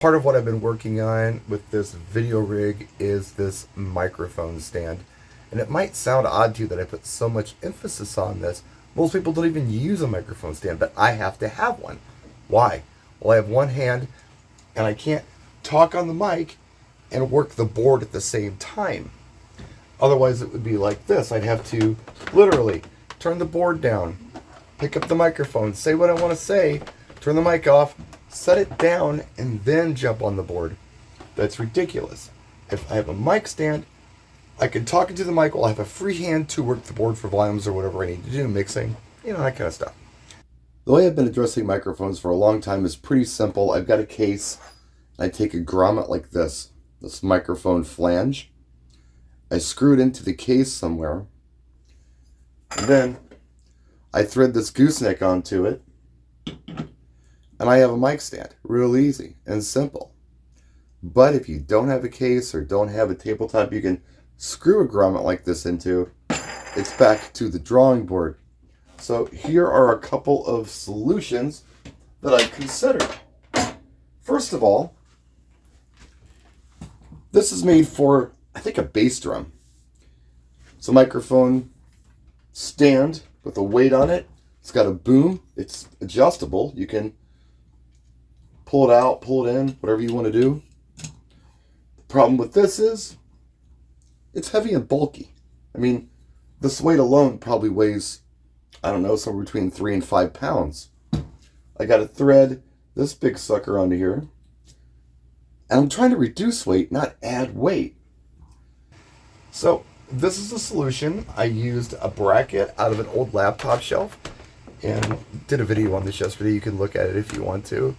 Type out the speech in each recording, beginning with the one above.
Part of what I've been working on with this video rig is this microphone stand. And it might sound odd to you that I put so much emphasis on this. Most people don't even use a microphone stand, but I have to have one. Why? Well, I have one hand and I can't talk on the mic and work the board at the same time. Otherwise, it would be like this. I'd have to literally turn the board down, pick up the microphone, say what I want to say, turn the mic off, set it down, and then jump on the board. That's ridiculous. If I have a mic stand, I can talk into the mic while I have a free hand to work the board for volumes or whatever I need to do, mixing, that kind of stuff. The way I've been addressing microphones for a long time is pretty simple. I've got a case, and I take a grommet like this microphone flange. I screw it into the case somewhere, and then I thread this gooseneck onto it, and I have a mic stand. Real easy and simple. But if you don't have a case or don't have a tabletop you can screw a grommet like this into, it's back to the drawing board. So here are a couple of solutions that I've considered. First of all, this is made for, I think, a bass drum. It's a microphone stand with a weight on it. It's got a boom. It's adjustable. You can pull it out, pull it in, whatever you want to do. The problem with this is it's heavy and bulky. I mean, this weight alone probably weighs, I don't know, somewhere between 3 and 5 pounds. I got to thread this big sucker onto here. And I'm trying to reduce weight, not add weight. So this is the solution. I used a bracket out of an old laptop shelf and did a video on this yesterday. You can look at it if you want to.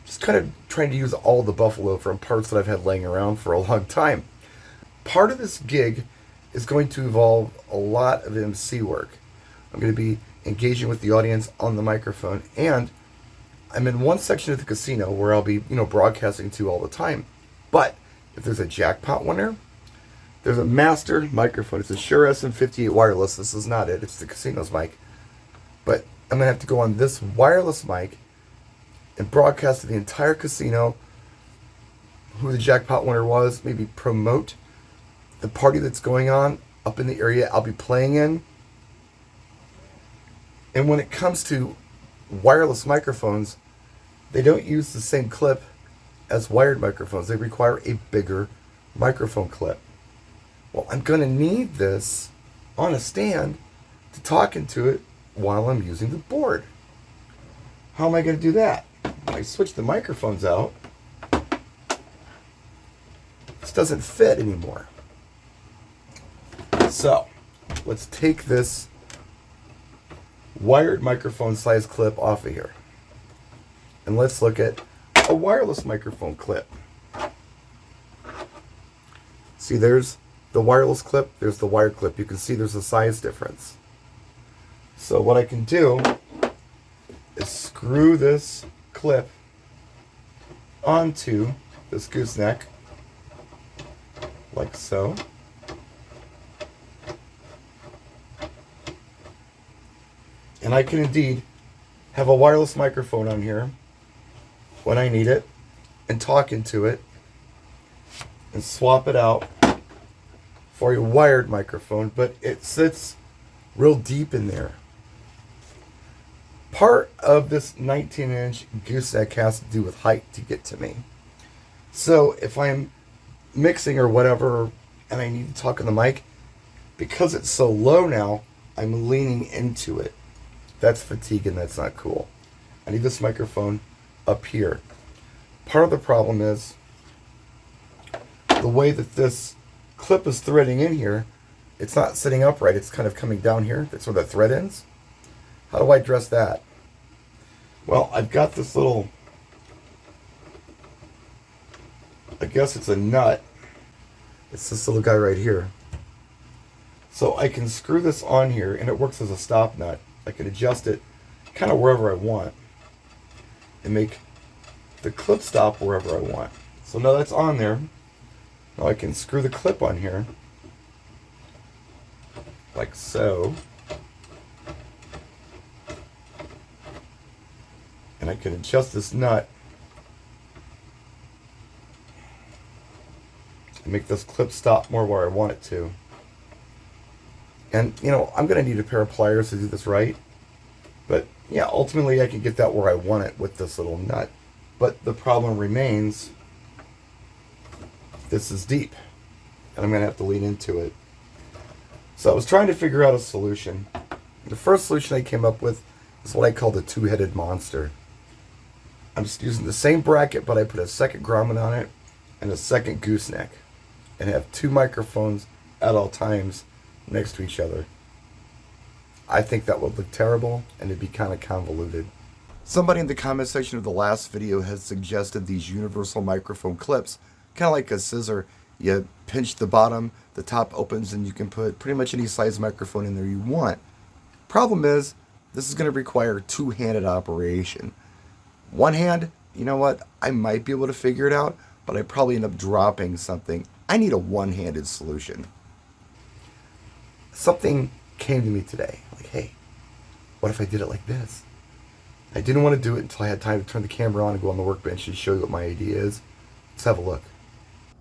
Just kind of trying to use all the Buffalo from parts that I've had laying around for a long time. Part of this gig is going to involve a lot of MC work. I'm going to be engaging with the audience on the microphone, and I'm in one section of the casino where I'll be, broadcasting to all the time. But if there's a jackpot winner, there's a master microphone. It's a Shure SM58 wireless. This is not it. It's the casino's mic. But I'm going to have to go on this wireless mic and broadcast to the entire casino who the jackpot winner was, maybe promote the party that's going on up in the area I'll be playing in. And when it comes to wireless microphones, they don't use the same clip as wired microphones. They require a bigger microphone clip. Well, I'm going to need this on a stand to talk into it while I'm using the board. How am I going to do that? I switch the microphones out. This doesn't fit anymore. So, let's take this wired microphone size clip off of here. And let's look at a wireless microphone clip. See, there's the wireless clip, there's the wired clip. You can see there's a size difference. So what I can do is screw this clip onto this gooseneck, like so. And I can indeed have a wireless microphone on here when I need it and talk into it and swap it out for a wired microphone, but it sits real deep in there. Part of this 19-inch gooseneck has to do with height to get to me. So if I'm mixing or whatever and I need to talk on the mic, because it's so low now, I'm leaning into it. That's fatigue and that's not cool. I need this microphone up here. Part of the problem is the way that this clip is threading in here. It's not sitting upright. It's kind of coming down here. That's where the thread ends. How do I address that? Well, I've got this little, I guess it's a nut. It's this little guy right here. So I can screw this on here and it works as a stop nut. I can adjust it kind of wherever I want and make the clip stop wherever I want. So now that's on there. Now I can screw the clip on here like so. And I can adjust this nut make this clip stop more where I want it to. And, I'm going to need a pair of pliers to do this right. But, yeah, ultimately I can get that where I want it with this little nut. But the problem remains, this is deep. And I'm going to have to lean into it. So I was trying to figure out a solution. The first solution I came up with is what I call the two-headed monster. I'm just using the same bracket, but I put a second grommet on it and a second gooseneck. And have two microphones at all times next to each other. I think that would look terrible and it'd be kind of convoluted. Somebody in the comment section of the last video has suggested these universal microphone clips, kind of like a scissor. You pinch the bottom, the top opens, and you can put pretty much any size microphone in there you want. Problem is, this is going to require two-handed operation. One hand, you know what, I might be able to figure it out, but I probably end up dropping something. I need a one-handed solution. Something came to me today, like, hey, what if I did it like this? I didn't want to do it until I had time to turn the camera on and go on the workbench and show you what my idea is. Let's have a look.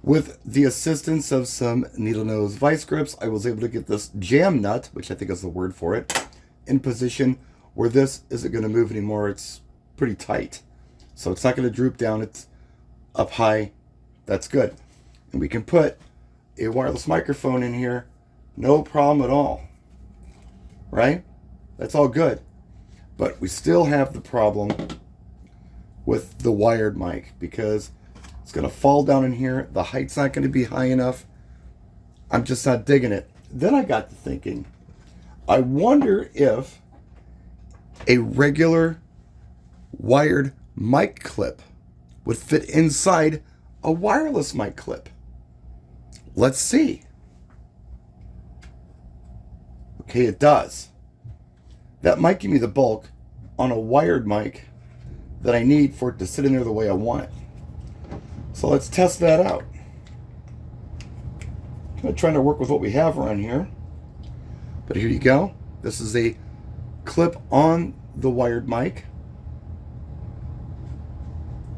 With the assistance of some needle nose vice grips, I was able to get this jam nut, which I think is the word for it, in position where this isn't going to move anymore. It's pretty tight. So it's not going to droop down. It's up high. That's good. And we can put a wireless microphone in here. No problem at all. Right? That's all good. But we still have the problem with the wired mic because it's going to fall down in here. The height's not going to be high enough. I'm just not digging it. Then I got to thinking, I wonder if a regular wired mic clip would fit inside a wireless mic clip. Let's see. Okay, it does. That might give me the bulk on a wired mic that I need for it to sit in there the way I want it. So let's test that out. I'm trying to work with what we have around here. But here you go. This is a clip on the wired mic.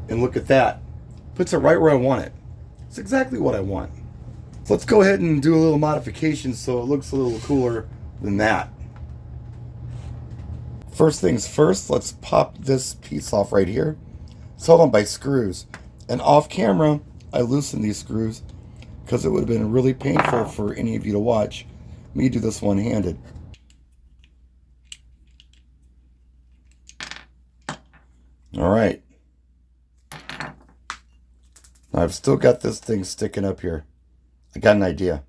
And look at that. Puts it right where I want it. It's exactly what I want. So let's go ahead and do a little modification so it looks a little cooler than that. First things first, let's pop this piece off right here. It's held on by screws. And off camera, I loosened these screws because it would have been really painful for any of you to watch me do this one-handed. All right. Now I've still got this thing sticking up here. I got an idea.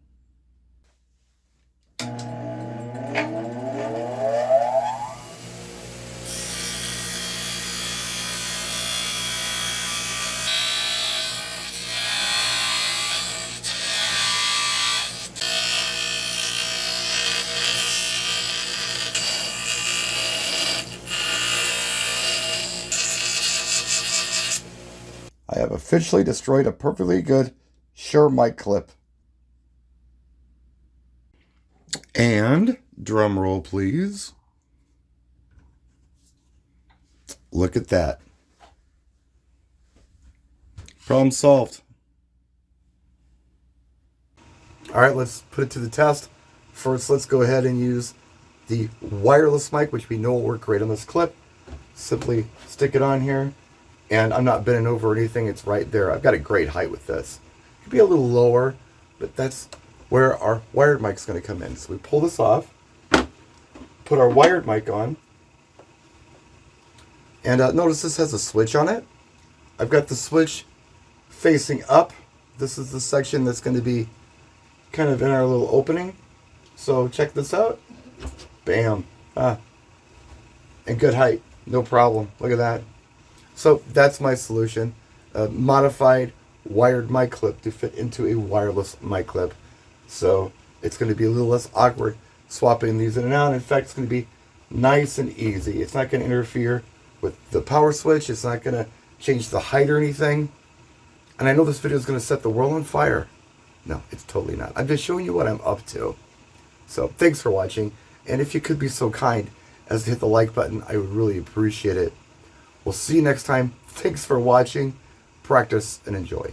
I have officially destroyed a perfectly good Shure mic clip. And, drum roll please. Look at that. Problem solved. Alright, let's put it to the test. First, let's go ahead and use the wireless mic, which we know will work great on this clip. Simply stick it on here. And I'm not bending over or anything. It's right there. I've got a great height with this. It could be a little lower, but that's where our wired mic's going to come in. So we pull this off, put our wired mic on, and notice this has a switch on it. I've got the switch facing up. This is the section that's going to be kind of in our little opening. So check this out. Bam. And good height. No problem. Look at that. So that's my solution. A modified wired mic clip to fit into a wireless mic clip. So it's going to be a little less awkward swapping these in and out. In fact, it's going to be nice and easy. It's not going to interfere with the power switch. It's not going to change the height or anything. And I know this video is going to set the world on fire. No, it's totally not. I'm just showing you what I'm up to. So thanks for watching. And if you could be so kind as to hit the like button, I would really appreciate it. We'll see you next time. Thanks for watching. Practice and enjoy.